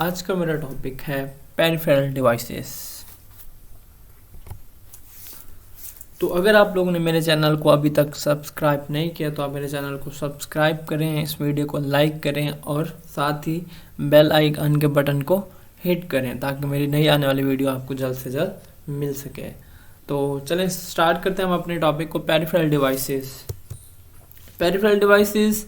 आज का मेरा टॉपिक है पेरिफेरल डिवाइसेस। तो अगर आप लोगों ने मेरे चैनल को अभी तक सब्सक्राइब नहीं किया तो आप मेरे चैनल को सब्सक्राइब करें, इस वीडियो को लाइक करें और साथ ही बेल आइकन के बटन को हिट करें ताकि मेरी नई आने वाली वीडियो आपको जल्द से जल्द मिल सके। तो चलें स्टार्ट करते हैं हम अपने टॉपिक को, peripheral devices. Peripheral devices,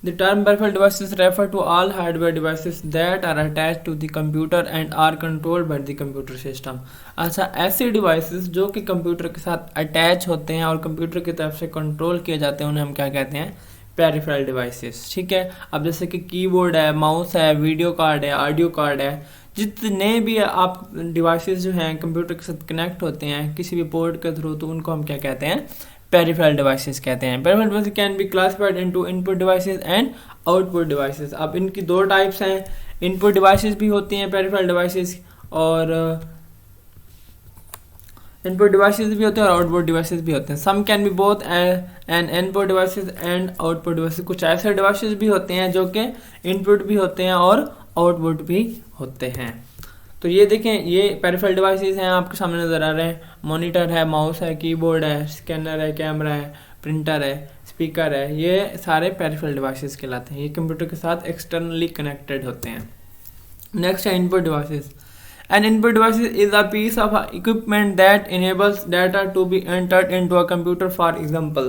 the term peripheral devices refer to all hardware devices that are attached to the computer and are controlled by the computer system। अच्छा, ऐसे डिवाइसेस जो कि कंप्यूटर के साथ अटैच होते हैं और कंप्यूटर की तरफ से कंट्रोल किए जाते हैं उन्हें हम क्या कहते हैं? Peripheral devices. ठीक है, अब जैसे कि कीबोर्ड है, माउस है, वीडियो कार्ड है, ऑडियो कार्ड है, जितने भी आप डिवाइसेस जो हैं कंप्यूटर के साथ कनेक्ट होते हैं किसी भी पोर्ट के थ्रू, तो उनको हम क्या कहते हैं? पेरिफेरल डिवाइसेस कहते हैं। Peripheral devices can be classified into input devices and output devices. अब इनकी दो टाइप्स हैं, इनपुट डिवाइसेस भी होती हैं पेरिफेरल डिवाइसेस और इनपुट डिवाइसेस भी होते हैं और आउटपुट डिवाइसेस भी होते हैं। Some can be both an input devices and output devices. कुछ ऐसे डिवाइसेस भी होते हैं जो कि इनपुट भी होते हैं और आउटपुट भी होते हैं। तो ये देखें, ये पेरिफेरल डिवाइसेस हैं आपके सामने नज़र आ रहे हैं। मॉनिटर है, माउस है, कीबोर्ड है, स्कैनर है, कैमरा है, प्रिंटर है, स्पीकर है, ये सारे पेरिफेरल डिवाइसेस कहलाते हैं। ये कंप्यूटर के साथ एक्सटर्नली कनेक्टेड होते हैं। नेक्स्ट है input devices. An input device is a piece of equipment that enables data to be entered into a computer, for example.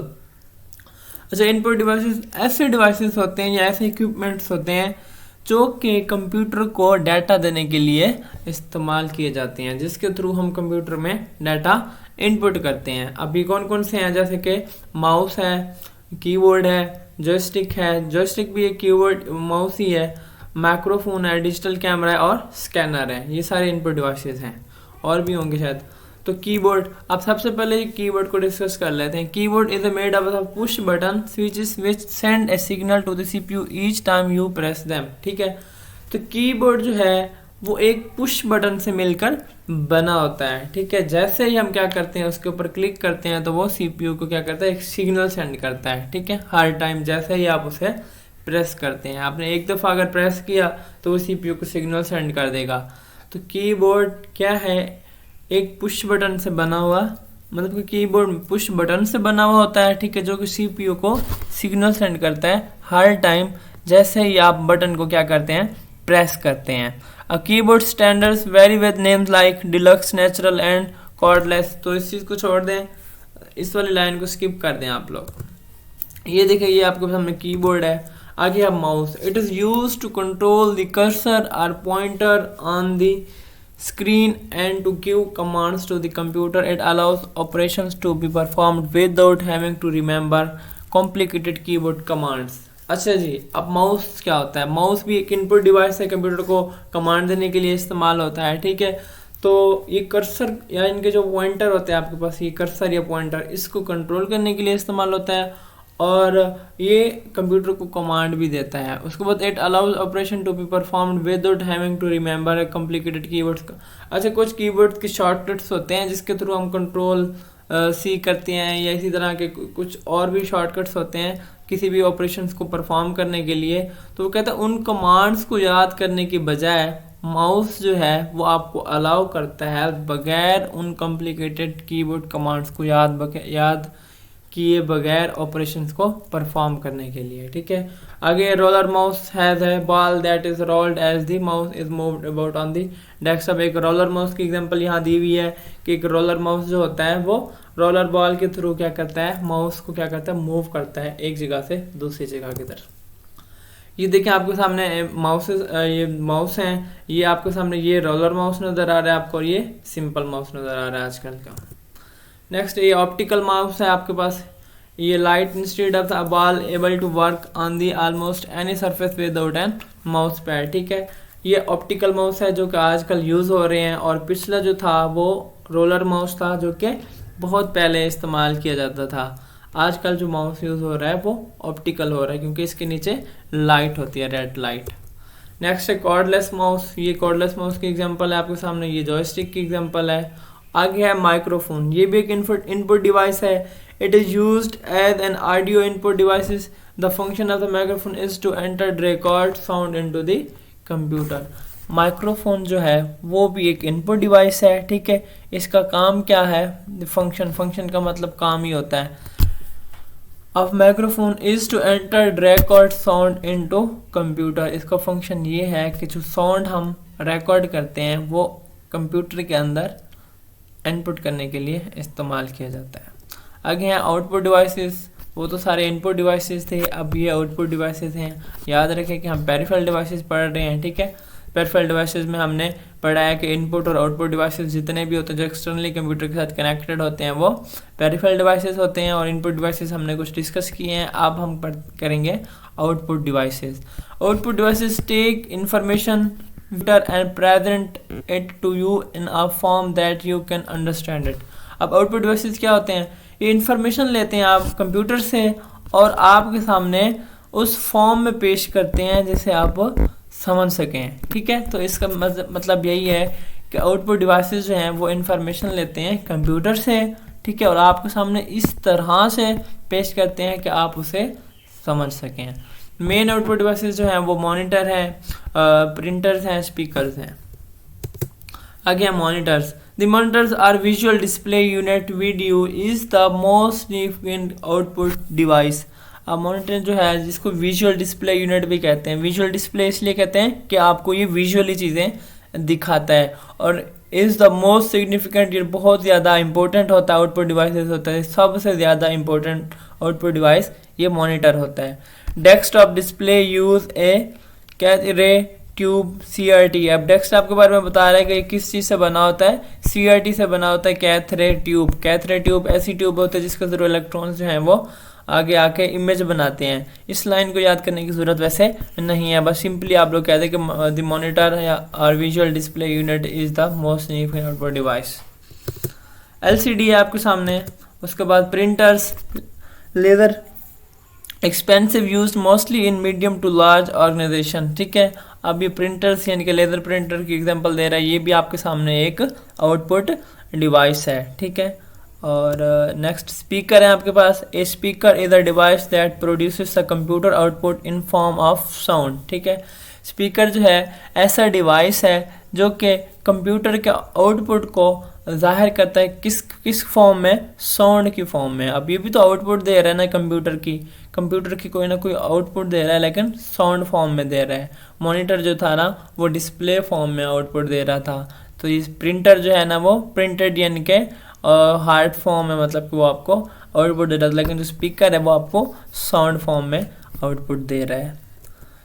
अच्छा, इनपुट डिवाइसेस ऐसे डिवाइसेस होते हैं या ऐसे इक्विपमेंट्स होते हैं जो कि कंप्यूटर को डाटा देने के लिए इस्तेमाल किए जाते हैं, जिसके थ्रू हम कंप्यूटर में डाटा इनपुट करते हैं। अभी कौन कौन से हैं? जैसे कि माउस है, कीबोर्ड है, जॉयस्टिक है, जॉयस्टिक भी एक कीबोर्ड माउस ही है, माइक्रोफोन है, डिजिटल कैमरा है और स्कैनर है। ये सारे इनपुट डिवाइसेस हैं, और भी होंगे शायद। तो कीबोर्ड, अब सबसे पहले कीबोर्ड को डिस्कस कर लेते हैं। Keyboard is made up of push button switches which send a signal to the CPU each time you press them. ठीक है, तो कीबोर्ड जो है वो एक पुश बटन से मिलकर बना होता है। ठीक है, जैसे ही हम क्या करते हैं उसके ऊपर क्लिक करते हैं तो वो सीपीयू को क्या करता है? एक सिग्नल सेंड करता है। ठीक है, हर टाइम जैसे ही आप उसे प्रेस करते हैं, आपने एक दफ़ा अगर प्रेस किया तो वो सीपीयू को सिग्नल सेंड कर देगा। तो कीबोर्ड क्या है? एक पुश बटन से बना हुआ, मतलब कि कीबोर्ड पुश बटन से बना हुआ होता है। ठीक है, जो कि सीपीयू को सिग्नल सेंड करता है हर टाइम जैसे ही आप बटन को क्या करते हैं? प्रेस करते हैं। A keyboard standards very with names like deluxe, natural and cordless. तो इस चीज़ को छोड़ दें, इस वाली लाइन को स्किप कर दें आप लोग। ये देखिए, ये आपके सामने कीबोर्ड है। आगे है mouse. It is use to control the cursor और pointer on the screen and to give commands to the computer. It allows operations to be performed without having to remember complicated keyboard commands। अच्छा जी, अब mouse क्या होता है? Mouse भी एक input device है, computer को कमांड देने के लिए इस्तेमाल होता है। ठीक है, तो ये कर्सर या इनके जो पॉइंटर होते हैं आपके पास, ये कर्सर या पॉइंटर, इसको कंट्रोल करने के लिए इस्तेमाल होता है और ये कंप्यूटर को कमांड भी देता है। उसके बाद it allows operation to be performed without having to remember a complicated keywords. अच्छा, कुछ कीवर्ड्स के शॉर्टकट्स होते हैं जिसके थ्रू हम कंट्रोल सी करते हैं, या इसी तरह के कुछ और भी शॉर्टकट्स होते हैं किसी भी ऑपरेशंस को परफॉर्म करने के लिए। तो वो कहता है उन कमांड्स को याद करने की बजाय माउस जो है वो आपको अलाउ करता है बगैर उन कॉम्प्लिकेटेड कीबोर्ड कमांड्स को याद किए बगैर ऑपरेशंस को परफॉर्म करने के लिए। ठीक है, आगे roller mouse has a ball that is rolled as the mouse is moved about on the desktop. एक रोलर माउस की एग्जांपल यहाँ दी हुई है कि एक रोलर माउस जो होता है वो रोलर बॉल के थ्रू क्या करता है? माउस को क्या करता है? मूव करता है एक जगह से दूसरी जगह की तरफ। ये देखिए आपके सामने ये माउस हैं, ये आपके सामने ये रोलर माउस नज़र आ रहा है आपको और ये सिंपल माउस नज़र आ रहा है आजकल का। नेक्स्ट ये ऑप्टिकल माउस है आपके पास। ये light instead of the ball able to work on the almost any surface without an mouse pad. ठीक है, ये ऑप्टिकल माउस है जो कि आजकल यूज़ हो रहे हैं, और पिछला जो था वो रोलर माउस था जो कि बहुत पहले इस्तेमाल किया जाता था। आजकल जो माउस यूज़ हो रहा है वो ऑप्टिकल हो रहा है क्योंकि इसके नीचे लाइट होती है, रेड लाइट। नेक्स्ट है कॉर्डलेस माउस। ये कॉर्डलेस माउस की एग्जांपल है आपके सामने, ये जॉयस्टिक की एग्जांपल है। आगे है माइक्रोफोन। ये भी एक इनपुट डिवाइस है। It is used as an audio input devices. The function of the microphone is to enter record sound into the computer. Microphone जो है वो भी एक इनपुट डिवाइस है, ठीक है। इसका काम क्या है, फंक्शन का मतलब काम ही होता है। Of microphone is to enter record sound into computer. इसका फंक्शन ये है कि जो साउंड हम रिकॉर्ड करते हैं वो कंप्यूटर के अंदर इनपुट करने के लिए इस्तेमाल किया जाता है। आगे हैं आउटपुट डिवाइसेस। वो तो सारे इनपुट डिवाइसेस थे, अब ये आउटपुट डिवाइसेस हैं। याद रखें कि हम पेरिफेरल डिवाइसेस पढ़ रहे हैं, ठीक है। पेरिफेरल डिवाइसेस में हमने पढ़ा है कि इनपुट और आउटपुट डिवाइसेस जितने भी होते हैं जो एक्सटर्नली कंप्यूटर के साथ कनेक्टेड होते हैं वो पेरिफेरल डिवाइसेस होते हैं, और इनपुट डिवाइसेस हमने कुछ डिस्कस किए हैं। अब हम करेंगे output devices. Output devices take information and present it to you in a form that you can understand it। अब आउटपुट डिवाइसेस क्या होते हैं, ये इंफॉर्मेशन लेते हैं आप कंप्यूटर से और आपके सामने उस फॉर्म में पेश करते हैं जिसे आप समझ सकें, ठीक है। तो इसका मतलब यही है कि आउटपुट डिवाइसेस जो हैं वो इंफॉर्मेशन लेते हैं कंप्यूटर से, ठीक है, और आपके सामने इस तरह से पेश करते हैं कि आप उसे समझ सकें। मेन आउटपुट डिवाइसेस जो हैं वो मॉनिटर हैं, प्रिंटर्स हैं, स्पीकर्स हैं। आगे monitors. The monitors are visual display unit video is the most significant output device. अब मॉनिटर जो है जिसको विजुअल डिस्प्ले यूनिट भी कहते हैं। विजुअल डिस्प्ले इसलिए कहते हैं कि आपको ये विजुअली चीज़ें दिखाता है, और इज़ द मोस्ट सिग्निफिकेंट, ये बहुत ज़्यादा इंपॉर्टेंट होता है आउटपुट डिवाइसेस होता है। सबसे ज़्यादा इंपॉर्टेंट आउटपुट डिवाइस ये मॉनिटर होता है। डेस्कटॉप डिस्प्ले यूज ए कैथरे ट्यूब CRT। अब डेस्कटॉप के बारे में बता रहा है कि किस चीज़ से बना होता है, CRT से बना होता है, कैथरे ट्यूब। कैथरे ट्यूब ऐसी ट्यूब होती है जिसके थ्रू इलेक्ट्रॉन्स जो हैं वो आगे आके इमेज बनाते हैं। इस लाइन को याद करने की ज़रूरत वैसे नहीं है, बस सिंपली आप लोग कहते हैं कि द मॉनिटर या और visual display unit is the most significant output device. LCD है आपके सामने। उसके बाद printers, laser expensive use mostly in medium to large organisation, ठीक है। अब ये प्रिंटर्स यानी कि लेज़र प्रिंटर की एग्जांपल दे रहा है, ये भी आपके सामने एक आउटपुट डिवाइस है, ठीक है। और नेक्स्ट स्पीकर है आपके पास। A speaker is a device that produces the computer output in form of sound, ठीक है। स्पीकर जो है ऐसा डिवाइस है जो कि कंप्यूटर के आउटपुट को जाहिर करता है किस फॉर्म में, साउंड की फॉर्म में। अब ये भी तो आउटपुट दे रहा है ना कंप्यूटर की कोई ना कोई आउटपुट दे रहा है, लेकिन साउंड फॉर्म में दे रहा है। मॉनिटर जो था ना वो डिस्प्ले फॉर्म में आउटपुट दे रहा था। तो ये प्रिंटर जो है ना वो प्रिंटेड यानी कि हार्ड फॉर्म में, मतलब कि वो आपको आउटपुट दे रहा था, लेकिन जो स्पीकर है वो आपको साउंड फॉर्म में आउटपुट दे रहा है।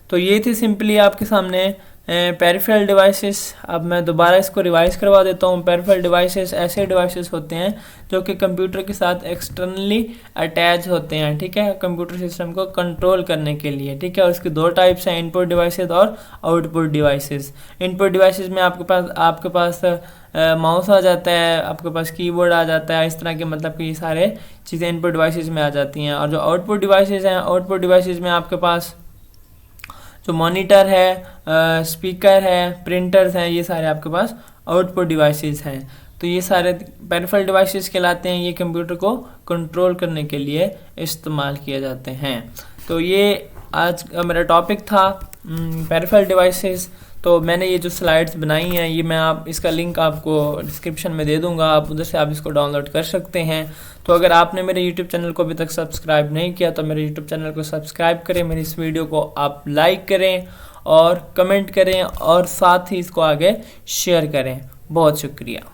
तो ये थी सिंपली आपके सामने पेरिफेरल डिवाइसेस। अब मैं दोबारा इसको रिवाइज करवा देता हूँ। पेरिफेरल डिवाइसेस ऐसे डिवाइसेस होते हैं जो कि कंप्यूटर के साथ एक्सटर्नली अटैच होते हैं, ठीक है, कंप्यूटर सिस्टम को कंट्रोल करने के लिए, ठीक है। और इसके दो टाइप्स हैं, इनपुट डिवाइसेस और आउटपुट डिवाइसेस। इनपुट डिवाइसेस में आपके पास माउस आ जाता है, आपके पास कीबोर्ड आ जाता है, इस तरह के मतलब कि ये सारे चीज़ें इनपुट डिवाइसेस में आ जाती हैं। और जो आउटपुट डिवाइसेस हैं, आउटपुट डिवाइसेस में आपके पास जो मॉनिटर है, स्पीकर है, प्रिंटर्स हैं, ये सारे आपके पास आउटपुट डिवाइसेस हैं। तो ये सारे पेरिफेरल डिवाइसेस कहलाते हैं, ये कंप्यूटर को कंट्रोल करने के लिए इस्तेमाल किए जाते हैं। तो ये आज का मेरा टॉपिक था पेरिफेरल डिवाइसेस। तो मैंने ये जो स्लाइड्स बनाई हैं ये इसका लिंक आपको डिस्क्रिप्शन में दे दूंगा, आप उधर से आप इसको डाउनलोड कर सकते हैं। तो अगर आपने मेरे यूट्यूब चैनल को अभी तक सब्सक्राइब नहीं किया तो मेरे यूट्यूब चैनल को सब्सक्राइब करें, मेरी इस वीडियो को आप लाइक करें और कमेंट करें और साथ ही इसको आगे शेयर करें। बहुत शुक्रिया।